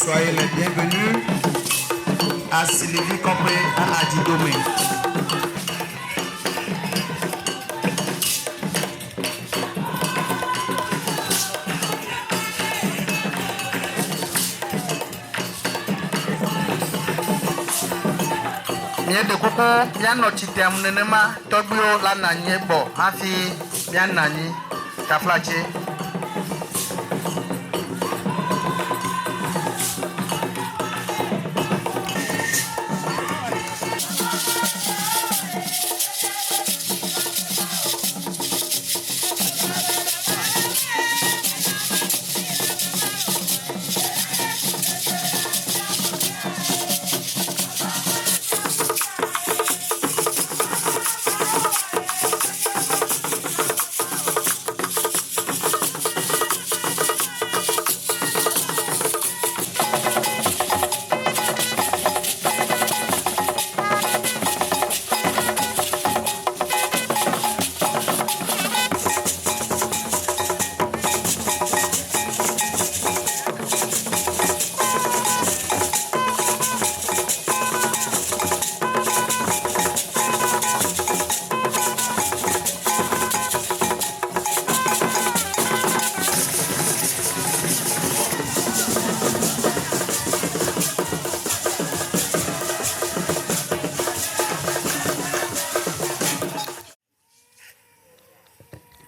Soyez les bienvenus à Sylvie Copé à Adjidomé. Mie de koko mia no chitem nenema togbio la nanye bo hafi mia nani kaflache.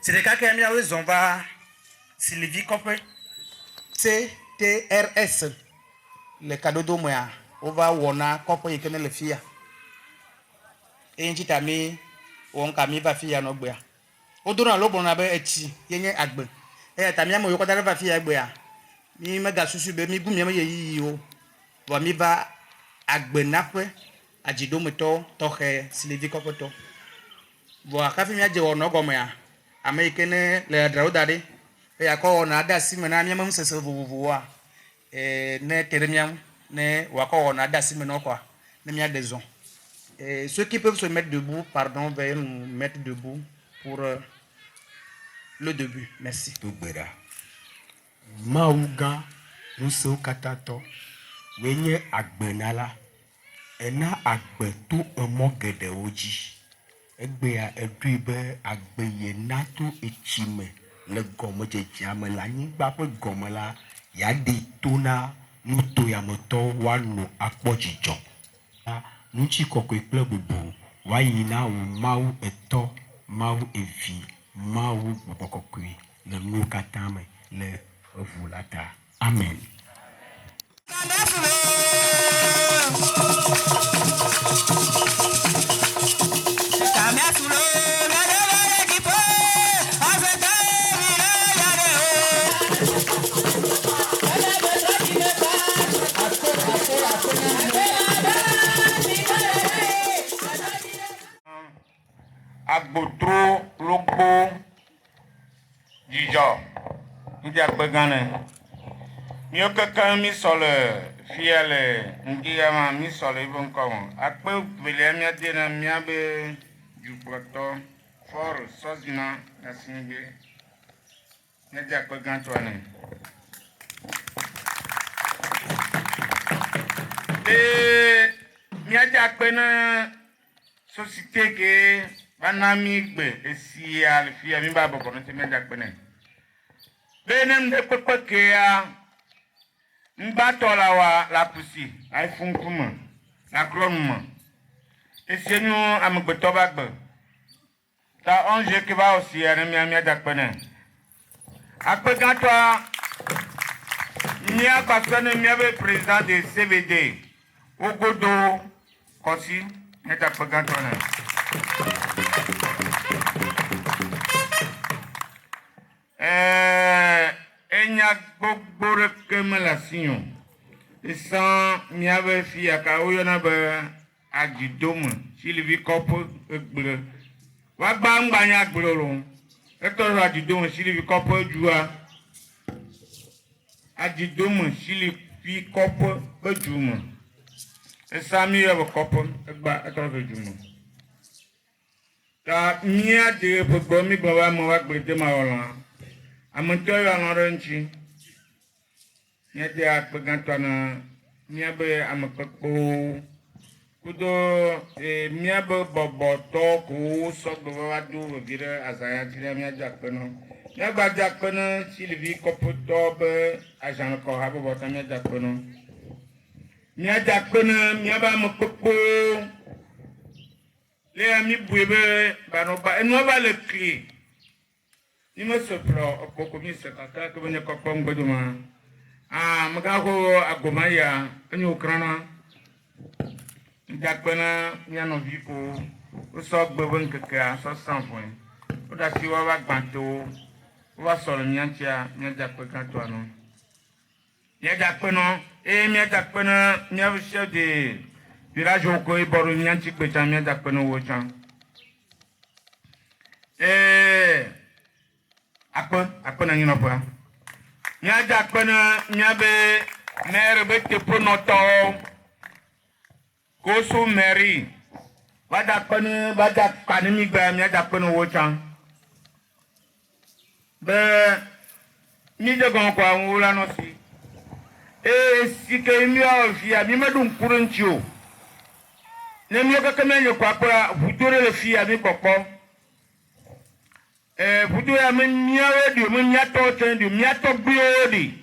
C'est le cas que nous avons Sylvie Copé, CTRS, le cadeau de moi, on va wona Copé et le fia. Et un petit ami, on a mis va fia no bia. Au tournant l'eau, on a echi, y a agbe. Et tamia mo yoko va fia bia. Mi me ga susu be mi gumi ye yo. Wa mi va agbe napwe, ajido meto, toche Sylvie Copé to. Wa kafi mi aje wono gomea. Américaine le draudade et à quoi on a dassi maintenant même c'est ce vous voir et ne termiam ne ou à quoi on a dassi maintenant quoi ne m'y a des ans et ceux qui peuvent se mettre debout pardon veuillez nous mettre debout pour le début merci tout bera mauga nous sommes katato wenye agbenala ena agbe tout un mogue de oji Egbea edui be agbeye nato etsime le gɔme dzedzame le anyigba ƒe gɔme la yaɖe to na nuto yametɔwo woanɔ akpɔ dzidzɔ. Ŋutsi kɔkɔe kple bubu woayi na wo Mawu etɔ, Mawu evi, Mawu gbɔgbɔ kɔkɔe le nuwo katã me le eʋu la ta. Amen. Agbotro logbo dzidzɔ ŋdi agbe gane mío keke mi sɔ le fia le ŋdi ma mi sɔ le ibe ŋkɔ me akpe velia mía de na mía be dzukplɔtɔ for sɔzina asinigbe míadi akpe gãtɔa ne de míadi akpe ne société ke Banami gbe esi alfia mi ba bobo no te me dakpe ne benem de pepe ke ya mba tola wa la pusi ai funkuma la kronuma esi nu amgbeto ba gbe ta onje ke ba osi ya ne mi dakpe ne akpe gato mi akasane mi be président de CVD ogodo kosi ne dakpe gato ne enya gbogbo reke me la siyon esan miabe fi aka oyona be Adjidome Sylvie Copé egble wa gba ngbanya agble lo eto Adjidome Sylvie Copé jua Adjidome Sylvie Copé ejuma esan mi e Copé egba eto ejuma ta mia de gbogbo mi gba wa mo wa gbe te ma ola amonto yo anorenchi míade akpe gãtɔ na míabe amekpekpo kudo míabe bɔbɔtɔ ko sɔgbe va do vevi ɖe azãya dzi ɖe míadze akpe na míagbadze akpe na Sylvie kɔpetɔ be azãlekɔ ha bɔbɔtɔ míadze akpe na míadze akpe na míabe amekpekpo le ami bue be banɔba enua va le kli ni me se ƒlɔ ekpɔkɔ mi se kaka ke be nye kɔkɔ ŋgbedoma megaxɔ agoma ya enye wòkrana ŋdakpe na mía nɔvi ko wosɔ gbe be ŋkekea sɔ sanfɔe woɖe asi woava gbãtɔwo wova sɔ le mía ŋutia míadze akpe gãtɔa nɔ míadze akpe nɔ eye míadze akpe na míabe chef de village wo ko bɔ ɖo mía ŋuti gbe tsã míadze akpe na wo tsã akpe na anyinɔƒea míadze akpe na míabe maire be teƒenɔtɔwo koso mairie vadze akpe ne vadze akpa ne mi gbe míadze akpe na wo tsã be mídze gɔ̃ kɔa ŋu la nɔ si si ke míawɔ fia mi meɖo ŋku ɖe ŋuti o ne míawo keke míanye kɔa kpɔa ʋudo ɖe le fia mi kpɔkpɔ ʋudo ya me míawoe ɖi o me míatɔwo tsɛ ɖi o míatɔgbuiwo ɖi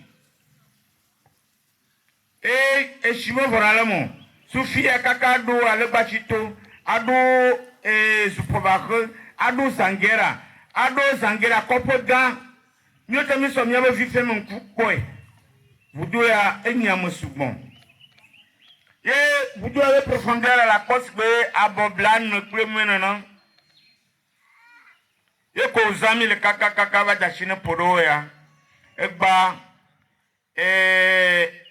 esi me vɔna le mɔ sufia kaka aɖo alegbatsito aɖo zupɔbaxe aɖo zangera kɔƒe gã míawo tsɛ mi sɔ míabe vi fɛn me ŋku kpɔe ʋudo ya enyi ame sugbɔ ye ʋudo ya be profondeur le akpɔ si gbe abɔ bla ne kple me nene ye ko zami le kakakaka va dzasi ne ƒo ɖewo ya egba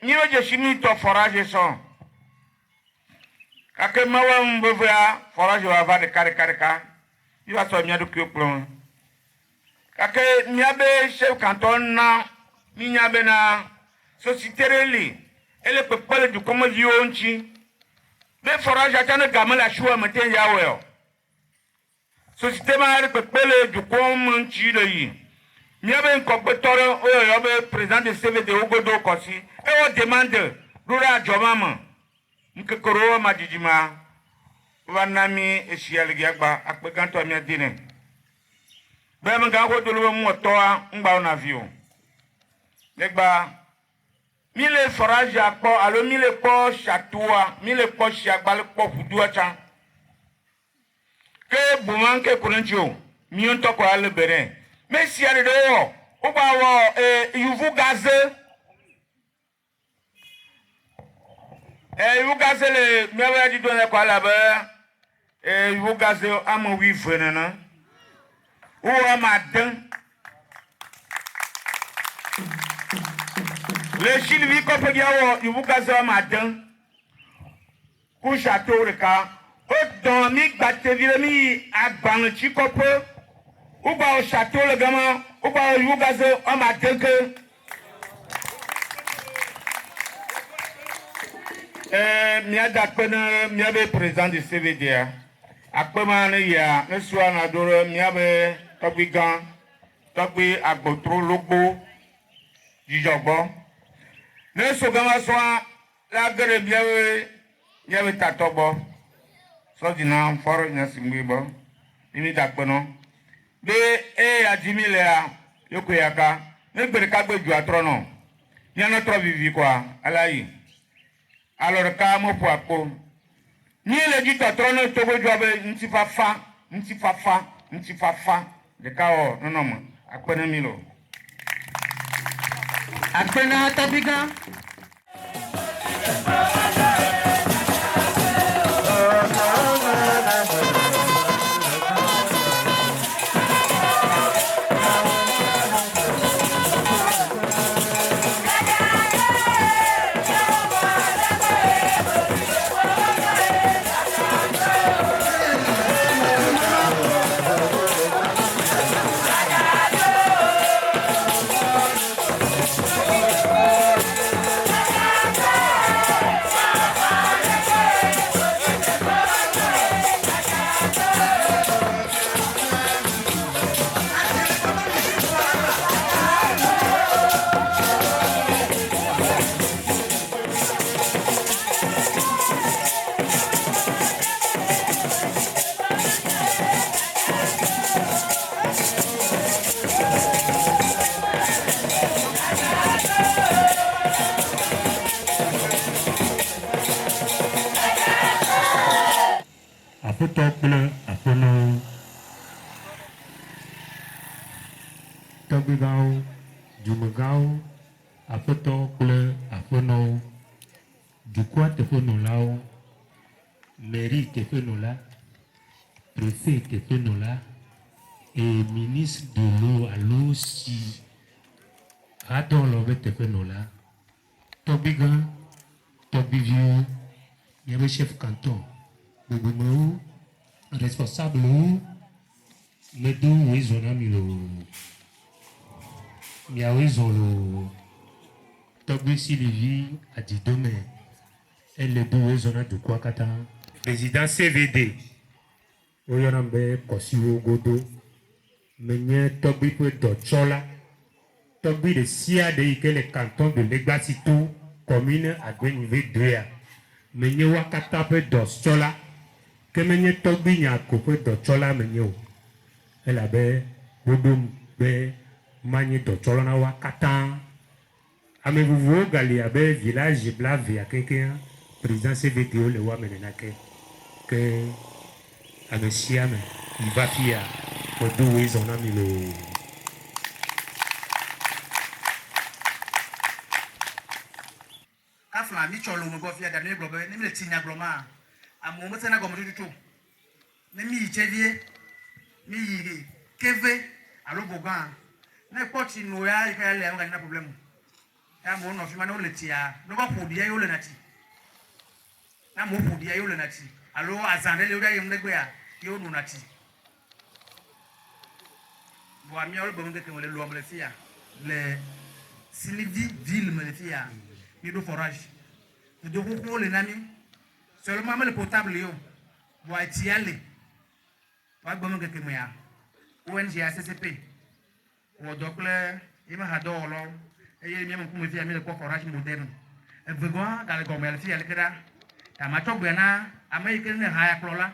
míawo dzesi mi tɔ forage sɔ kake mewa ŋu vevea forage wa va ɖeka mi va sɔ mía ɖokuiwo kplɔ me gake míabe chef canton na mi nya bena société ɖe li ele kpekpe le dukɔmeviwo ŋuti be forage atsã ne game le asiwo me te ya wɔe o société ma ɖe kpekpe le dukɔme ŋuti le yi míabe ŋkɔgbetɔ ɖe woyɔyɔ be président de CVD wo godo kɔsi ewo demande ɖo ɖe adzɔma me ŋkeke ɖewo ma dzidzima wova na mi esia le giagba akpe gãtɔ míade nɛ be megaxɔ do le be mɔtɔa ŋgbawo na vi o legba mi le forage kpɔ alo mi le kpɔ chatoa mi le kpɔ siagba le kpɔ ʋudoa tsã ke boma ke ko ne ŋuti o mi ŋutɔ ko ale be nɛ me sia ɖe wɔ wogba wɔ yuvu gaze yuvu gaze le míabe adzido ne ko ale abe yuvu gaze ame 8 nene wowɔ ame 10 le Sylvie kɔƒe dia wɔ yuvu gaze ame 10 ku chateau ɖeka wodɔn mi gbatevi ɖe mi agbalẽtsi kɔƒe wogba wɔ chateau le gama wogba wɔ yuvu gaze ame 10 ke míada akpe ne míabe président de CVD akpe ma ne yia ne sua na do ɖe míabe tɔgbi gã tɔgbi agbotro logbo dzidzɔgbɔ ne so gama sɔa la ge ɖe míabe tatɔ gbɔ sɔdzina fɔr nyasimgbe gbɔ mi da akpe nɔ be adi mi lea yoko yaka ne gbe ɖeka gbe dua trɔ nɔ míanɔ trɔ vivi kɔa ala yi alɔ ɖeka me ƒo akpo mi le dzi tɔtrɔ ne togodzɔa be ŋutifafa ɖeka wɔ nɔnɔme akpe ne mi lo akpe na tɔgbi gã aƒetɔ kple aƒenɔwo, tɔgbuigãwo, dumegãwo, aƒetɔ kple aƒenɔwo, dukɔa teƒenɔlawo, mairie teƒenɔla, préfet teƒenɔla et ministre de l'eau alo si adɔ le wobe teƒenɔla, tɔgbuigã, tɔgbuiviwo, miabe chef canton, bubumewo, responsablewo, medo woe zɔna mi loo, miawoe zɔ loo, tɔgbui Sylvie Adidome, ele do woe zɔna dukɔa katã, président CVD, woyɔna be kɔsiwo godo, menye tɔgbui ƒe dɔtsɔla, tɔgbui ɖe sia ɖe yi ke le canton de Legbasito, commune Agbenive 2, menye wa katã ƒe dɔtsɔla, ke menye tɔgbui nyako ƒe dɔtsɔla menye o, elabe woɖom be manye dɔtsɔla na wa katã. Ame vovovowo gali abe village Blavia kekeŋ, président CVD le wa me nenake, ke ame sia ame yi va fia wodo woe zɔna mi loo. Kafla mi tsɔ lome gbɔ fia da ne gblɔ be ne mi le tsi nya gblɔ ma amewo mesena gɔme tututu ne mi yi tsevie mi yi keve alo gogã ne kpɔ tsi no ya yi ke ya lea meganyina problème ya amewo nɔ fi ma ne wole tsia ne va ƒo ɖi ya ye wole na tsi ne amewo ƒo ɖi ya ye wole na tsi alo azã ɖe le wo ɖa yem ɖegbea ye wono na tsi vɔa miawo le gbɔmekeke me le loa me le fia le Sylvie ville me le fia. Mi do forage. Mi do koko le nami. Seulement me le potable yo. Wa tiale. Wa gbomo keke me ya. ONG ACCP. Wo dokle ima hado lo. Eye mi am kuma fi mi le ko forage moderne. E vegon ga le gomel fi ale keda. Ta ma chogbe na Amerique ne ha ya klola.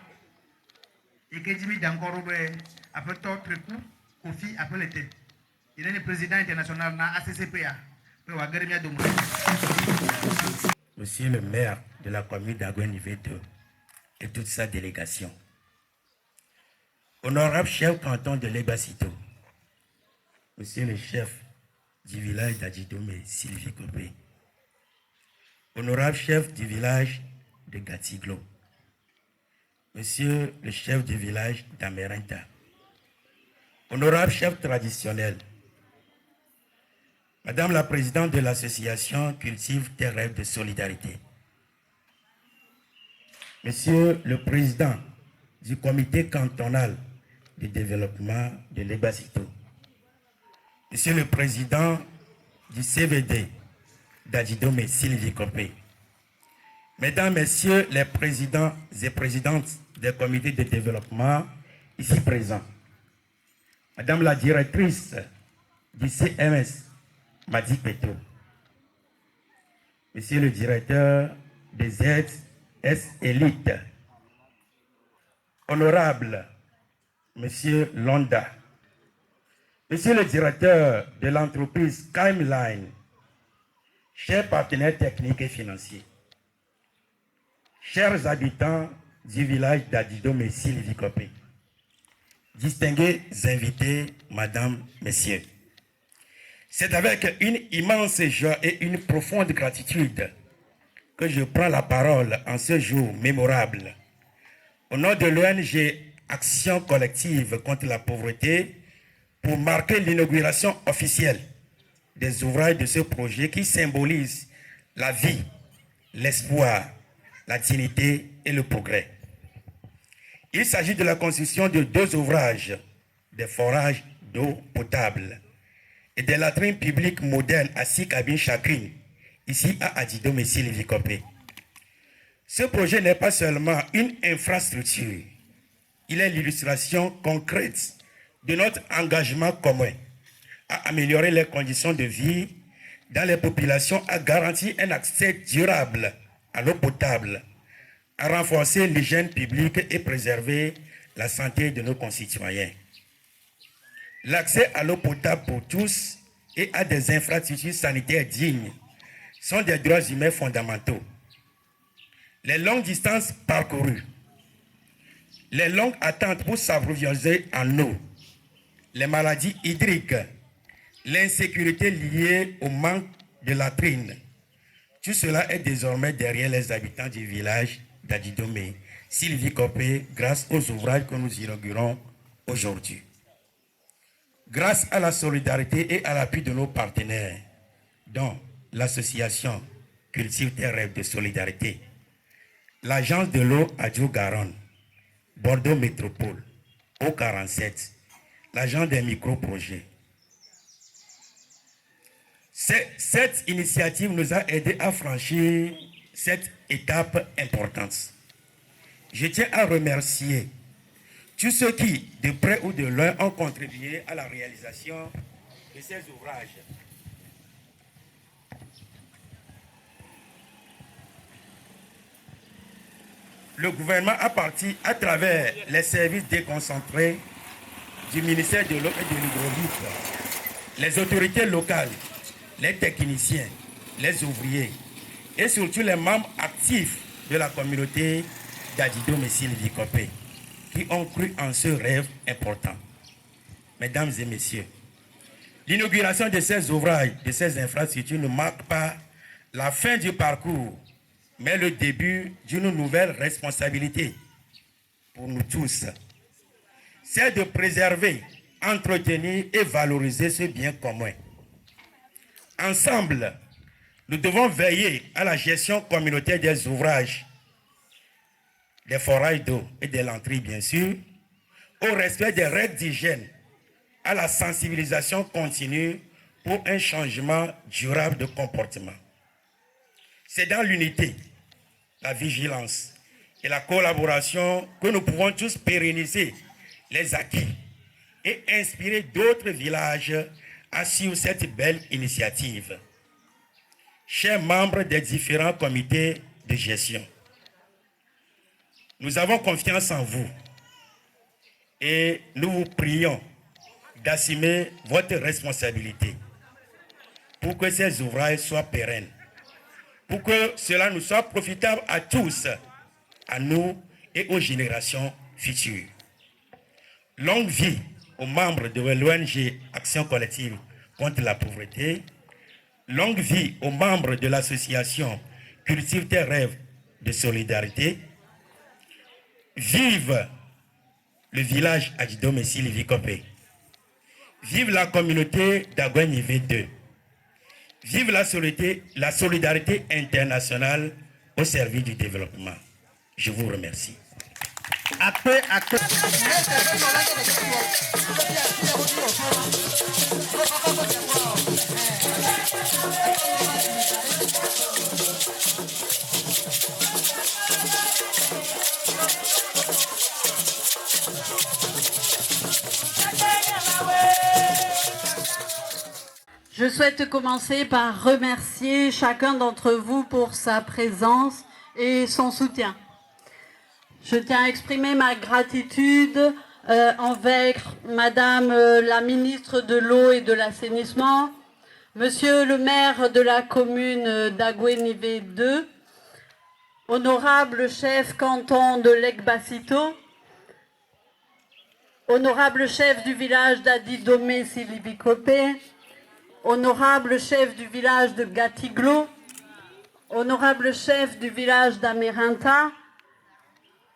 E ke jimi dankoro be apeto treku Kofi appelete. Il est le président international na ACCP ya. Monsieur le maire de la commune d'Agbenive 2 et toute sa délégation, honorable chef canton de Legbasito, monsieur le chef du village d'Adidome Sylvie Kopé, honorable chef du village de Gatiglo, monsieur le chef du village d'Amerenta, honorable chef traditionnel, Madame la présidente de l'association Cultive tes rêves de solidarité, Monsieur le président du comité cantonal de développement de Legbasito, Monsieur le président du CVD d'Adidome Sylvie Kopé, Mesdames, Messieurs les présidents et présidentes des comités de développement ici présents, Madame la directrice du CMS, Madi Peto, Monsieur le directeur des aides S-Élite, Honorable Monsieur Londa, Monsieur le directeur de l'entreprise Timeline, chers partenaires techniques et financiers, chers habitants du village d'Adidome et Sylvie Kopé, distingués invités, Madame, Messieurs, c'est avec une immense joie et une profonde gratitude que je prends la parole en ce jour mémorable au nom de l'ONG Action collective contre la pauvreté pour marquer l'inauguration officielle des ouvrages de ce projet qui symbolise la vie, l'espoir, la dignité et le progrès. Il s'agit de la construction de 2 ouvrages, des forages d'eau potable et des latrines publiques modernes à 6 cabines chacune, ici à Adidome et Sylvie Kopé. Ce projet n'est pas seulement une infrastructure, il est l'illustration concrète de notre engagement commun à améliorer les conditions de vie dans les populations, à garantir un accès durable à l'eau potable, à renforcer l'hygiène publique et préserver la santé de nos concitoyens. L'accès à l'eau potable pour tous et à des infrastructures sanitaires dignes sont des droits humains fondamentaux. Les longues distances parcourues les longues attentes pour s'approvisionner en eau, les maladies hydriques, l'insécurité liée au manque de latrines, tout cela est désormais derrière les habitants du village d'Adidomé, Sylvie Copé, grâce aux ouvrages que nous inaugurons aujourd'hui. Grâce à la solidarité et à l'appui de nos partenaires, dont l'association Cultive tes rêves de solidarité, l'agence de l'eau Adjo-Garonne, Bordeaux Métropole, O47, l'agence des micro-projets. Cette initiative nous a aidés à franchir cette étape importante. Je tiens à remercier tous ceux qui, de près ou de loin, ont contribué à la réalisation de ces ouvrages. Le gouvernement a parti à travers les services déconcentrés du ministère de l'eau et de l'hydraulique, les autorités locales, les techniciens, les ouvriers et surtout les membres actifs de la communauté d'Adidom et Sylvie Copé qui ont cru en ce rêve important. Mesdames et messieurs, l'inauguration de ces ouvrages, de ces infrastructures ne marque pas la fin du parcours, mais le début d'une nouvelle responsabilité pour nous tous. C'est de préserver, entretenir et valoriser ce bien commun. Ensemble, nous devons veiller à la gestion communautaire des ouvrages, des forages d'eau et des lanteries, bien sûr, au respect des règles d'hygiène, à la sensibilisation continue pour un changement durable de comportement. C'est dans l'unité, la vigilance et la collaboration que nous pouvons tous pérenniser les acquis et inspirer d'autres villages à suivre cette belle initiative. Chers membres des différents comités de gestion, nous avons confiance en vous et nous vous prions d'assumer votre responsabilité pour que ces ouvrages soient pérennes, pour que cela nous soit profitable à tous, à nous et aux générations futures. Longue vie aux membres de l'ONG Action collective contre la pauvreté, longue vie aux membres de l'association Cultive tes rêves de solidarité. Vive le village Adidom et Sylvie Copé. Vive la communauté d'Agouenivé 2. Vive la solidarité internationale au service du développement. Je vous remercie. Je souhaite commencer par remercier chacun d'entre vous pour sa présence et son soutien. Je tiens à exprimer ma gratitude envers Madame la ministre de l'Eau et de l'Assainissement, Monsieur le maire de la commune d'Agouenivé 2, honorable chef canton de Lek-Bassito, honorable chef du village d'Adidomé Sylvie Copé, honorable chef du village de Gatiglo, honorable chef du village d'Amérinta,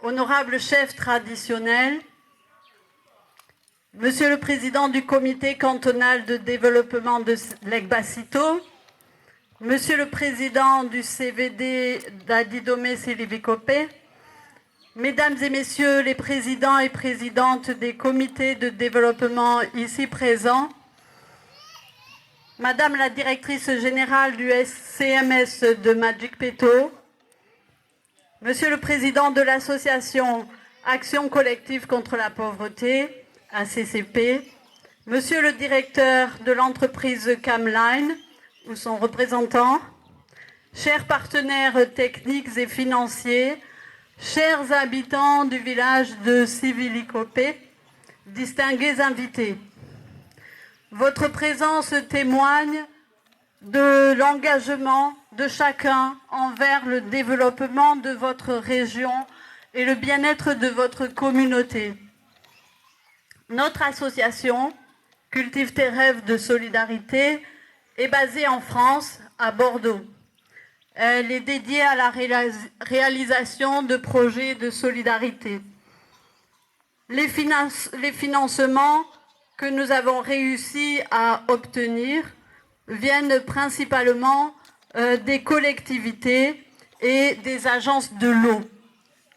honorable chef traditionnel, Monsieur le Président du Comité cantonal de développement de Lek-Bassito, Monsieur le Président du CVD d'Adidomé Sylvie Copé, Mesdames et Messieurs les Présidents et Présidentes des comités de développement ici présents, Madame la Directrice Générale du CMS de Magic Peto, Monsieur le Président de l'Association Action collective contre la pauvreté, ACCP, Monsieur le Directeur de l'entreprise Camline, ou son représentant, chers partenaires techniques et financiers, chers habitants du village de Sylvie Copé, distingués invités. Votre présence témoigne de l'engagement de chacun envers le développement de votre région et le bien-être de votre communauté. Notre association, Cultive tes rêves de solidarité, est basée en France, à Bordeaux. Elle est dédiée à la réalisation de projets de solidarité. Les financements que nous avons réussi à obtenir viennent principalement des collectivités et des agences de l'eau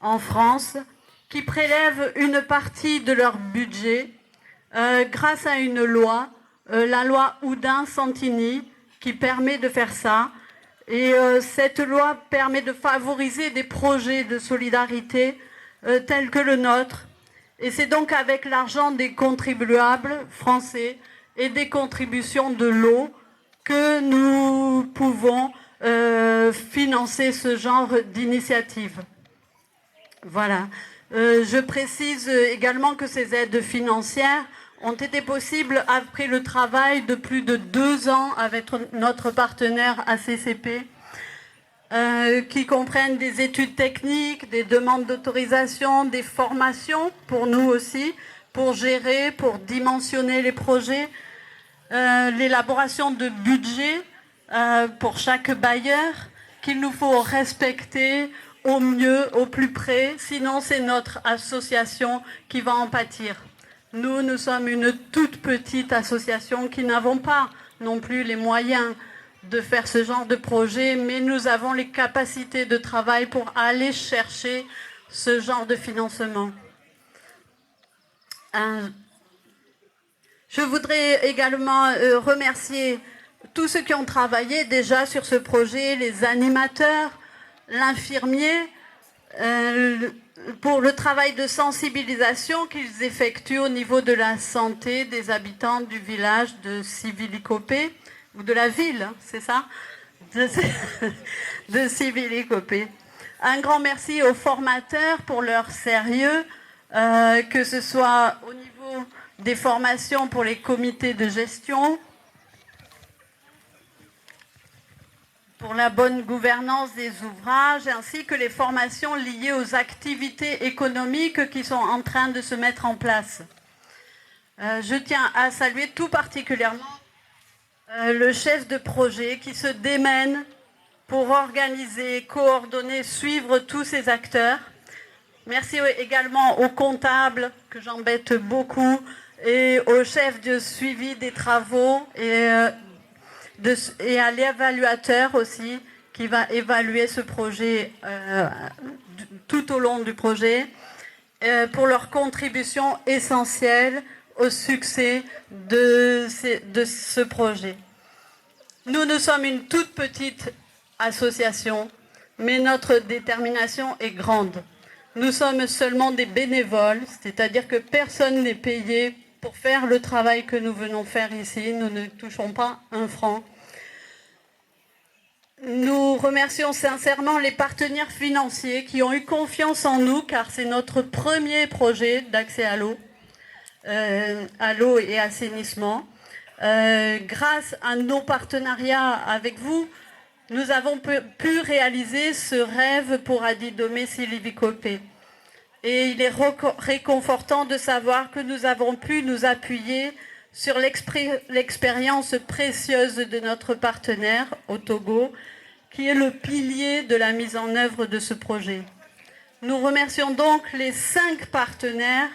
en France qui prélèvent une partie de leur budget grâce à une loi, la loi Oudin-Santini, qui permet de faire ça. Et cette loi permet de favoriser des projets de solidarité tels que le nôtre. Et c'est donc avec l'argent des contribuables français et des contributions de l'eau que nous pouvons financer ce genre d'initiative. Voilà. Je précise également que ces aides financières ont été possibles après le travail de plus de 2 ans avec notre partenaire ACCP, qui comprennent des études techniques, des demandes d'autorisation, des formations pour nous aussi, pour gérer, pour dimensionner les projets, l'élaboration de budget pour chaque bailleur qu'il nous faut respecter au mieux, au plus près, sinon c'est notre association qui va en pâtir. Nous sommes une toute petite association qui n'avons pas non plus les moyens de faire ce genre de projet, mais nous avons les capacités de travail pour aller chercher ce genre de financement. Je voudrais également remercier tous ceux qui ont travaillé déjà sur ce projet, les animateurs, l'infirmier, pour le travail de sensibilisation qu'ils effectuent au niveau de la santé des habitants du village de Sivilicopé, ou de la ville, c'est ça, de Sivilicopé. Un grand merci aux formateurs pour leur sérieux, que ce soit au niveau des formations pour les comités de gestion, pour la bonne gouvernance des ouvrages, ainsi que les formations liées aux activités économiques qui sont en train de se mettre en place. Je tiens à saluer tout particulièrement le chef de projet qui se démène pour organiser, coordonner, suivre tous ces acteurs. Merci également aux comptables, que j'embête beaucoup, et au chef de suivi des travaux et à l'évaluateur aussi, qui va évaluer ce projet tout au long du projet, pour leur contribution essentielle au succès de ce projet. Nous sommes une toute petite association, mais notre détermination est grande. Nous sommes seulement des bénévoles, c'est-à-dire que personne n'est payé pour faire le travail que nous venons faire ici. Nous ne touchons pas un franc. Nous remercions sincèrement les partenaires financiers qui ont eu confiance en nous, car c'est notre premier projet d'accès à l'eau et assainissement. Grâce à nos partenariats avec vous, nous avons pu réaliser ce rêve pour Adidomé Sivilicopé. Et il est réconfortant de savoir que nous avons pu nous appuyer sur l'expérience précieuse de notre partenaire au Togo, qui est le pilier de la mise en œuvre de ce projet. Nous remercions donc les 5 partenaires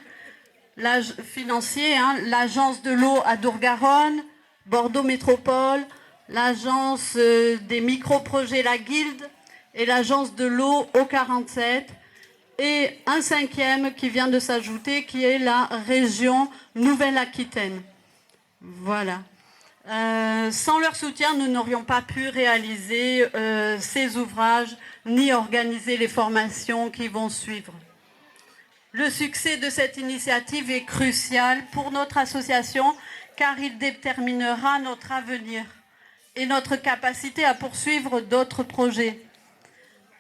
financiers, l'Agence de l'eau à Dourgaronne, Bordeaux Métropole, l'Agence des micro-projets La Guilde et l'Agence de l'eau au 47, et un 5e qui vient de s'ajouter, qui est la région Nouvelle-Aquitaine. Voilà. Sans leur soutien, nous n'aurions pas pu réaliser ces ouvrages ni organiser les formations qui vont suivre. Le succès de cette initiative est crucial pour notre association, car il déterminera notre avenir et notre capacité à poursuivre d'autres projets.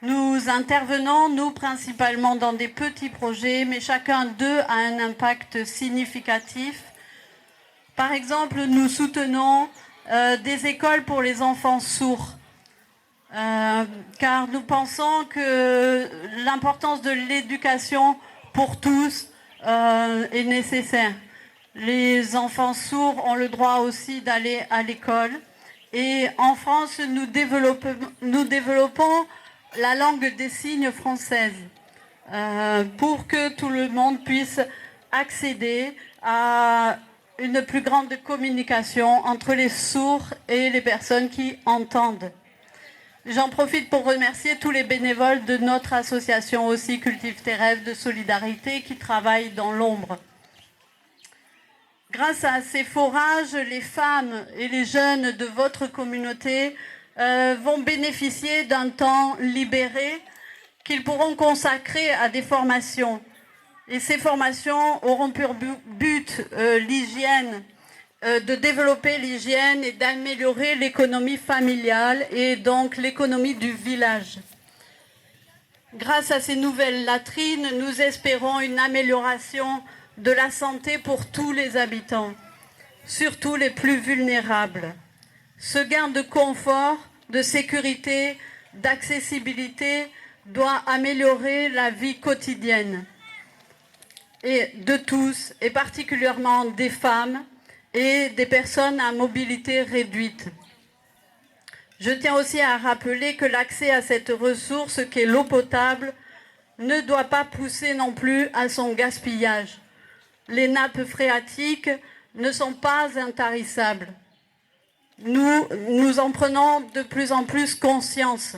Nous intervenons, nous, principalement dans des petits projets, mais chacun d'eux a un impact significatif. Par exemple, nous soutenons des écoles pour les enfants sourds. car nous pensons que l'importance de l'éducation pour tous est nécessaire. Les enfants sourds ont le droit aussi d'aller à l'école. Et en France, nous développons la langue des signes française pour que tout le monde puisse accéder à une plus grande communication entre les sourds et les personnes qui entendent. J'en profite pour remercier tous les bénévoles de notre association aussi Cultive tes rêves de solidarité qui travaillent dans l'ombre. Grâce à ces forages, les femmes et les jeunes de votre communauté vont bénéficier d'un temps libéré qu'ils pourront consacrer à des formations. Et ces formations auront pour but l'hygiène, de développer l'hygiène et d'améliorer l'économie familiale et donc l'économie du village. Grâce à ces nouvelles latrines, nous espérons une amélioration de la santé pour tous les habitants, surtout les plus vulnérables. Ce gain de confort, de sécurité, d'accessibilité doit améliorer la vie quotidienne et de tous, et particulièrement des femmes et des personnes à mobilité réduite. Je tiens aussi à rappeler que l'accès à cette ressource qu'est l'eau potable ne doit pas pousser non plus à son gaspillage. Les nappes phréatiques ne sont pas intarissables. Nous en prenons de plus en plus conscience.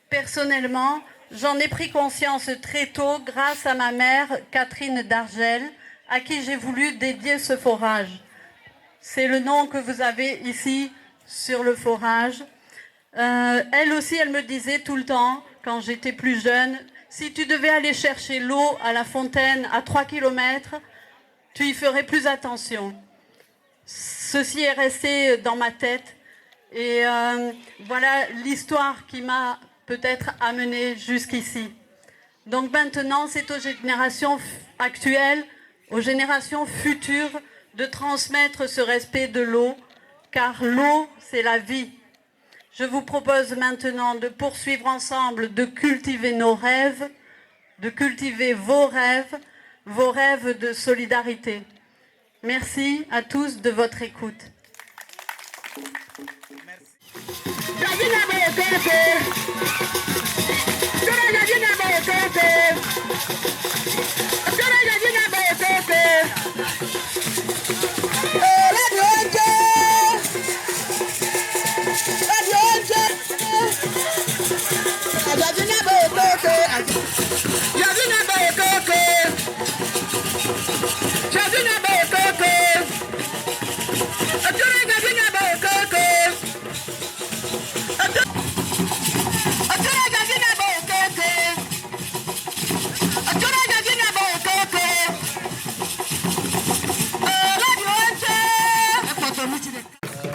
Personnellement, j'en ai pris conscience très tôt grâce à ma mère, Catherine Dargel, à qui j'ai voulu dédier ce forage. C'est le nom que vous avez ici sur le forage. Elle aussi, elle me disait tout le temps, quand j'étais plus jeune, si tu devais aller chercher l'eau à la fontaine à 3 km, tu y ferais plus attention. Ceci est resté dans ma tête et voilà l'histoire qui m'a peut-être amenée jusqu'ici. Donc maintenant, c'est aux générations actuelles, aux générations futures de transmettre ce respect de l'eau, car l'eau, c'est la vie. Je vous propose maintenant de poursuivre ensemble, de cultiver nos rêves, de cultiver vos rêves de solidarité. Merci à tous de votre écoute.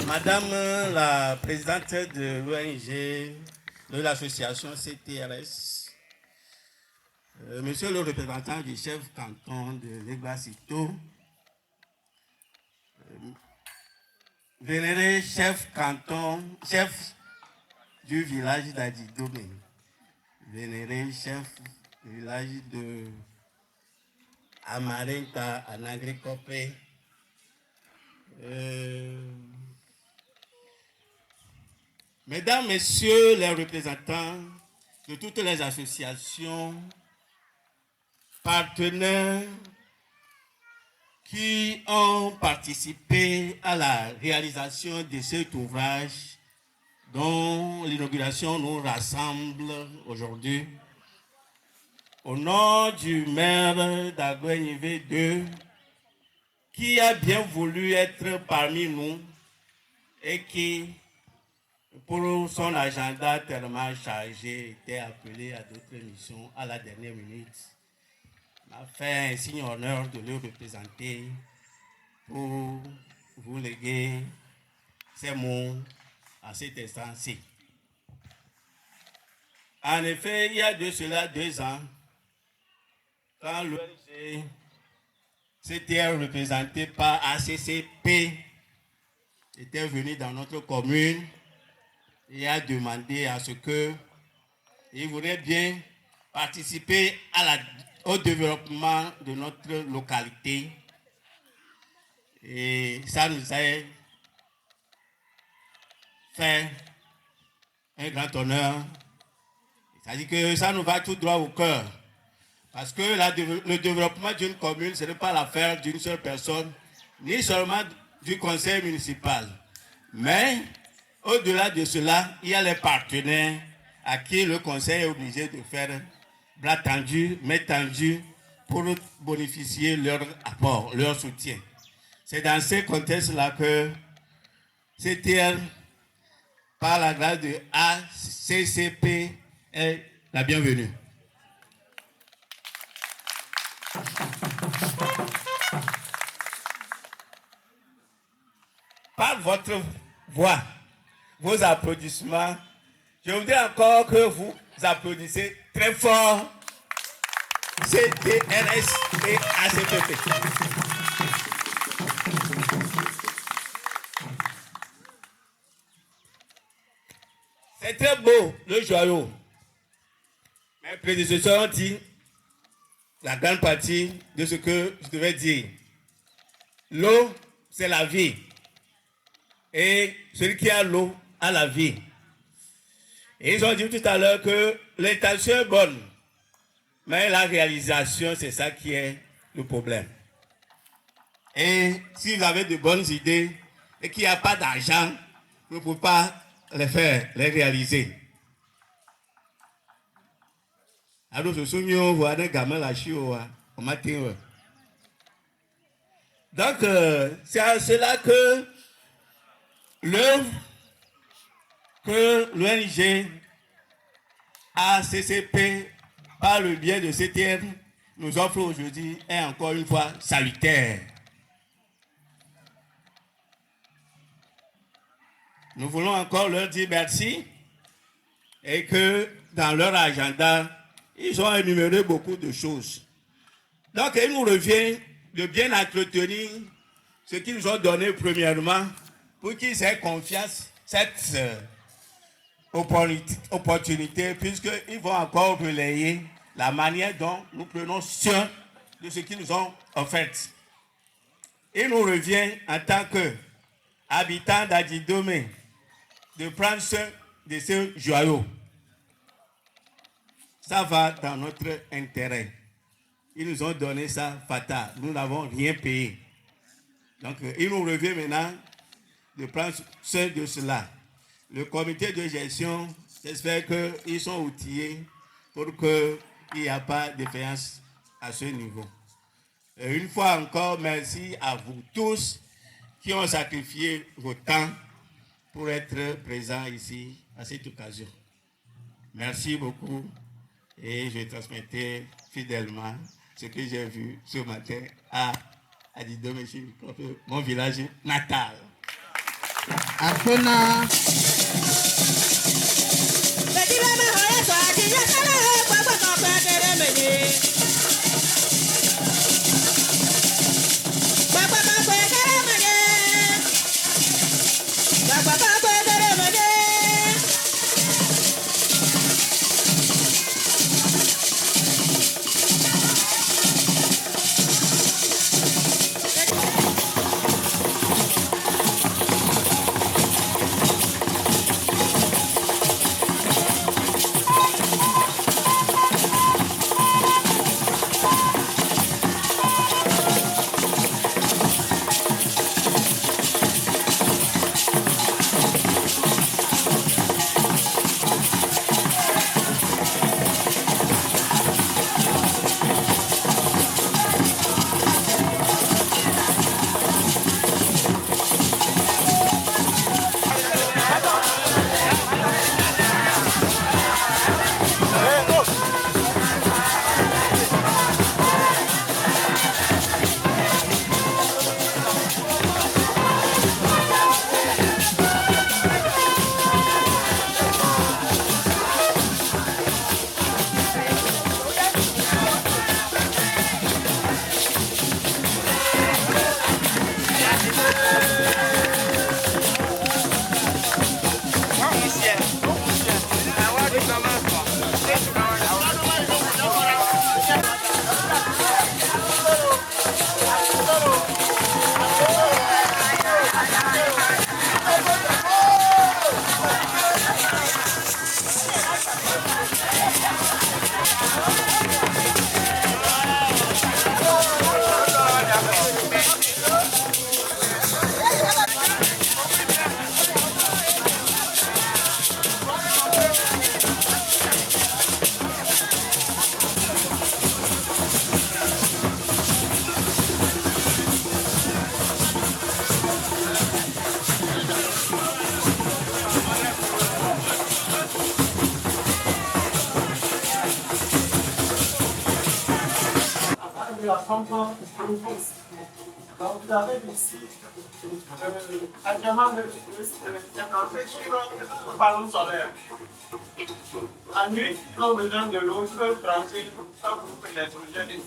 Madame la présidente de l'ONG, de l'association CTRS, monsieur le représentant du chef canton de Léguasito, vénéré chef du village d'Adidome, vénéré chef du village de Amarinta Anagrikope, mesdames, messieurs les représentants de toutes les associations, partenaires qui ont participé à la réalisation de cet ouvrage dont l'inauguration nous rassemble aujourd'hui, au nom du maire d'Aguenivé 2, qui a bien voulu être parmi nous et qui, pour son agenda tellement chargé, était appelé à d'autres missions à la dernière minute, m'a fait un signe honneur de le représenter pour vous léguer ces mots à cet instant-ci. En effet, il y a de cela 2 ans, quand l'ONG C'était représenté par ACCP, était venu dans notre commune et a demandé à ce que il voudrait bien participer au développement de notre localité. Et ça nous a fait un grand honneur. C'est-à-dire que ça nous va tout droit au cœur. Parce que le développement d'une commune, ce n'est pas l'affaire d'une seule personne, ni seulement du conseil municipal. Mais au-delà de cela, il y a les partenaires à qui le conseil est obligé de faire bras tendus, main tendue pour bénéficier leur apport, leur soutien. C'est dans ce contexte-là que CTR, par la grâce de ACCP, est la bienvenue. Par votre voix, vos applaudissements, je voudrais encore que vous applaudissez très fort CTRS et ACPP. C'est très beau, le joyau. Mes prédécesseurs ont dit la grande partie de ce que je devais dire. L'eau, c'est la vie. Et celui qui a l'eau a la vie. Et ils ont dit tout à l'heure que l'intention est bonne. Mais la réalisation, c'est ça qui est le problème. Et si vous avez de bonnes idées et qu'il n'y a pas d'argent, vous ne pouvez pas les faire, les réaliser. Alors, je suis venu voir un gamin là-dessus au matin. Donc, c'est à cela que l'œuvre que l'ONG ACCP, par le biais de CTR, nous offre aujourd'hui est encore une fois salutaire. Nous voulons encore leur dire merci et que dans leur agenda, ils ont énuméré beaucoup de choses. Donc, il nous revient de bien entretenir ce qu'ils nous ont donné premièrement pour qu'ils aient confiance, cette opportunité, puisqu'ils vont encore relayer la manière dont nous prenons soin de ce qu'ils nous ont offert. Il nous revient en tant qu'habitants d'Adjidomé de prendre soin de ce joyau. Ça va dans notre intérêt. Ils nous ont donné ça fatal. Nous n'avons rien payé. Donc, il nous revient maintenant de prendre soin de cela. Le comité de gestion, j'espère qu'ils sont outillés pour qu'il n'y ait pas de défaillance à ce niveau. Et une fois encore, merci à vous tous qui ont sacrifié vos temps pour être présents ici à cette occasion. Merci beaucoup et je transmettais fidèlement ce que j'ai vu ce matin à Adjidomé, mon village natal. Apena. Donc, vous avez ici, actuellement, le panneau solaire. La nuit, quand on besoin de l'eau, ils peuvent brancher un groupe électrogène ici.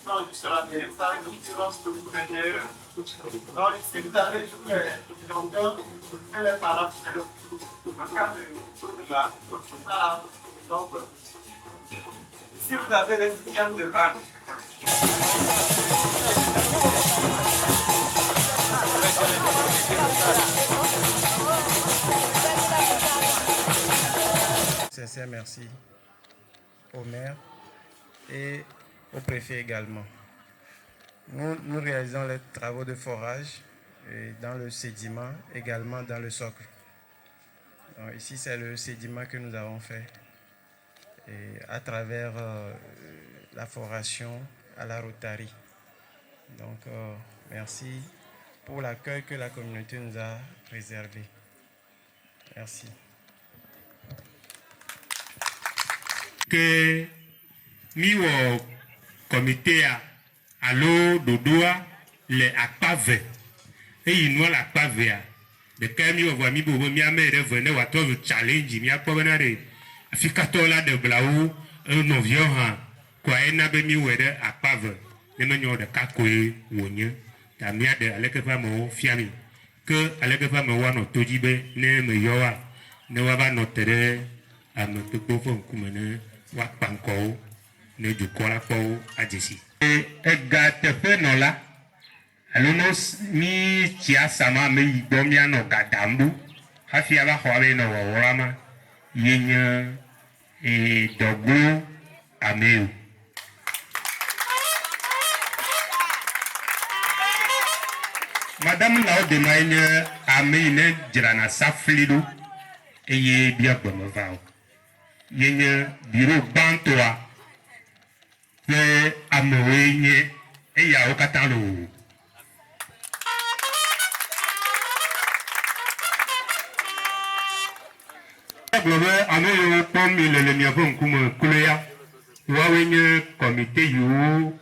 Donc, juste la télé, ça va nous tirer sur le groupe intérieur. Donc, si vous avez les longueurs, elle est par là. Là, voilà. Donc, si vous avez les systèmes de vanne, Sincère merci au maire et au préfet également. Nous réalisons les travaux de forage et dans le sédiment, également dans le socle. Donc ici, c'est le sédiment que nous avons fait et à travers la foration à la Rotary. Donc, merci pour l'accueil que la communauté nous a réservé. Merci. Que miwo comité alo dodoa le akpave eyi nua le akpavea ɖeka mi wɔ mi bobo mi ame ɖe ve ne wòatrɔ zu challenge mi akpɔ bena ɖe afikatɔ la ɖe blawo nɔviawo hã koa ena be mi wɔe ɖe akpave ne menye ɖeka koe wònye ta mia ɖe aleke ƒe amewo fia mi ke aleke ƒe amewo anɔ to dzi be ne me yɔa ne woava nɔ te ɖe ame kpekpewo ƒe ŋkume ne woakpa ŋkɔwo ne dukɔ la kpɔwo adzesi. Ega teƒe nɔla alo ne mi tsi asama ame yi gbɔ mianɔ gadam ɖo hafi ava xɔ abe nɔ wɔwɔla ma ye nye dɔgbo amewo. Madame lawo de ma nye ame yi ne dzrana safli ɖo eye bia gbeme va o. Ye nye biro gbãtɔa ƒe amewoe nye eyawo katã loo. Egblɔ be ame yiwo kpɔm mi le miaƒe ŋkume kloe ya woawoe nye kɔmite yiwo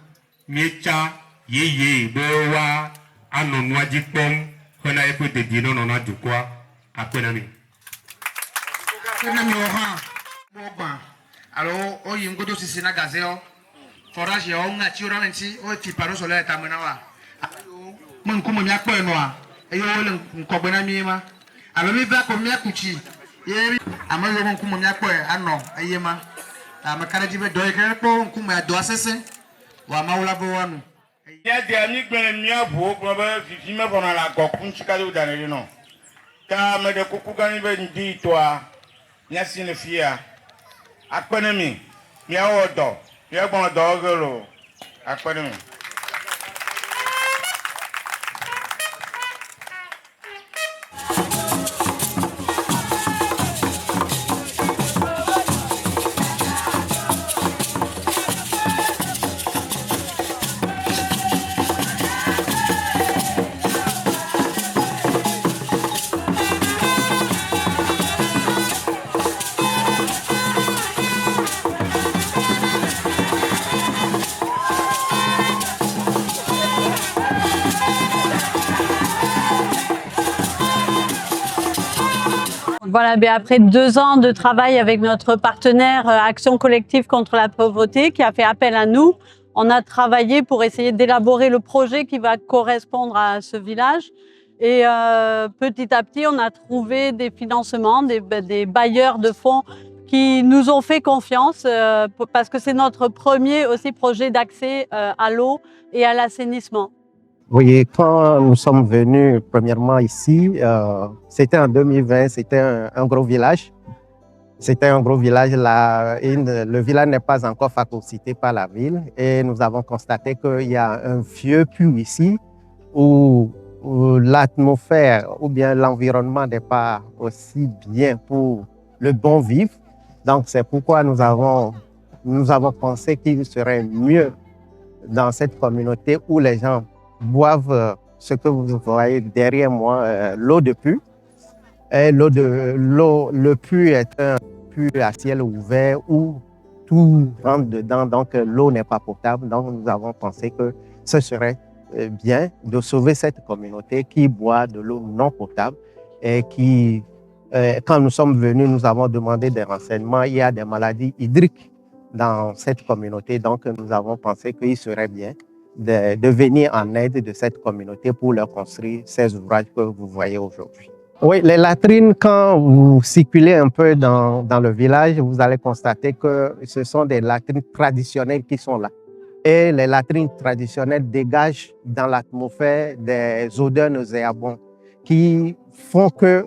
mietsa yeye be woa anɔ nua dzi kpɔm hena eƒe dedienɔnɔ na dukɔa akpe na mi. Bogba alo oyi ngodo sisi na gazeo forage o nga chi ora nti o ti paro so le ta mena wa mo nkumo mi akpo enu a eyo le nkogbe na mi ma alo mi ba ko mi akuchi ye ama yo nkumo mi akpo ano eye ma ama kare di be do ke po nkumo ado asese wa mawula bo wanu ya de ami gbe mi abo ko be fifi me bona la gokun chikale udanele no ta me de kuku gani be ndi to a nyasi le fia akpenemi miawo dɔ miagbɔn dɔ gelo akpenemi. Voilà, mais après 2 ans de travail avec notre partenaire Action collective contre la pauvreté qui a fait appel à nous, on a travaillé pour essayer d'élaborer le projet qui va correspondre à ce village. Et petit à petit, on a trouvé des financements, des bailleurs de fonds qui nous ont fait confiance parce que c'est notre premier aussi projet d'accès à l'eau et à l'assainissement. Oui, quand nous sommes venus premièrement ici, c'était en 2020, c'était un gros village. C'était un gros village là, le village n'est pas encore phagocyté par la ville et nous avons constaté qu'il y a un vieux puits ici où l'atmosphère ou bien l'environnement n'est pas aussi bien pour le bon vivre. Donc c'est pourquoi nous avons pensé qu'il serait mieux dans cette communauté où les gens boivent ce que vous voyez derrière moi, l'eau de puits. Et le puits est un puits à ciel ouvert où tout rentre dedans, donc l'eau n'est pas potable. Donc nous avons pensé que ce serait bien de sauver cette communauté qui boit de l'eau non potable et qui, quand nous sommes venus, nous avons demandé des renseignements. Il y a des maladies hydriques dans cette communauté, donc nous avons pensé qu'il serait bien de venir en aide de cette communauté pour leur construire ces ouvrages que vous voyez aujourd'hui. Oui, les latrines, quand vous circulez un peu dans le village, vous allez constater que ce sont des latrines traditionnelles qui sont là. Et les latrines traditionnelles dégagent dans l'atmosphère des odeurs nauséabondes qui font que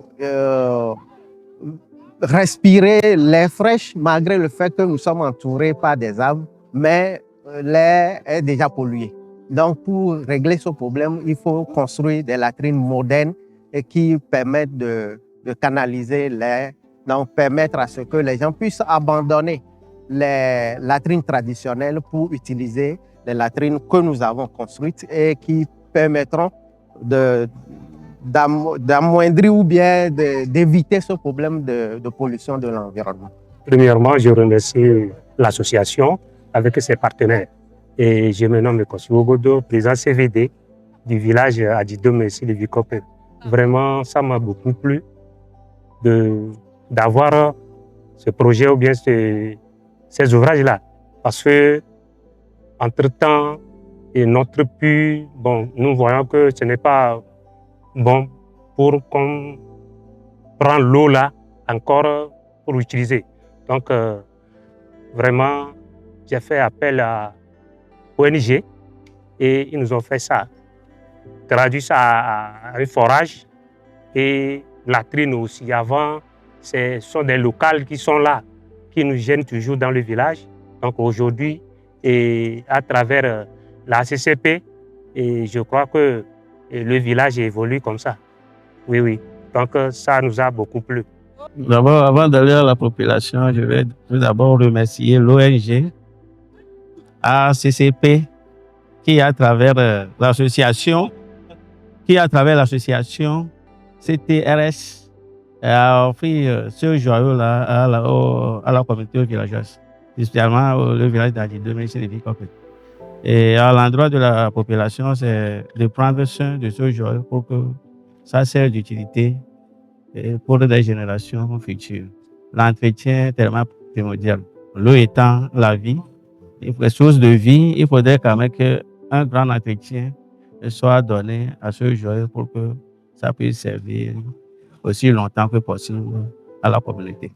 respirer l'air fraîche, malgré le fait que nous sommes entourés par des arbres, mais l'air est déjà pollué. Donc, pour régler ce problème, il faut construire des latrines modernes et qui permettent de canaliser l'air, donc permettre à ce que les gens puissent abandonner les latrines traditionnelles pour utiliser les latrines que nous avons construites et qui permettront d'amoindrir ou bien d'éviter ce problème de pollution de l'environnement. Premièrement, je remercie l'association avec ses partenaires. Et je me nomme Kossi Ogodo, président CVD du village Adjidom Sylvie Copé. Vraiment, ça m'a beaucoup plu d'avoir ce projet ou bien ces ouvrages-là. Parce que, entre-temps, et notre puits, bon, nous voyons que ce n'est pas bon pour qu'on prenne l'eau là encore pour utiliser. Donc, vraiment, j'ai fait appel à ONG et ils nous ont fait ça. Traduit ça à un forage et latrine aussi. Avant, ce sont des locales qui sont là, qui nous gênent toujours dans le village. Donc aujourd'hui, et à travers la CCP, et je crois que le village évolue comme ça. Oui, oui. Donc ça nous a beaucoup plu. D'abord, avant d'aller à la population, je vais tout d'abord remercier l'ONG, ACCP, qui à travers l'association CTRS a offert ce joyau-là à la communauté villageoise, spécialement le village d'Adjidom Sylvie Copé. Et à l'endroit de la population, c'est de prendre soin de ce joyau pour que ça serve d'utilité pour des générations futures. L'entretien est tellement primordial. L'eau étant la vie, source de vie, il faudrait quand même qu'un grand entretien soit donné à ce joyau pour que ça puisse servir aussi longtemps que possible à la communauté.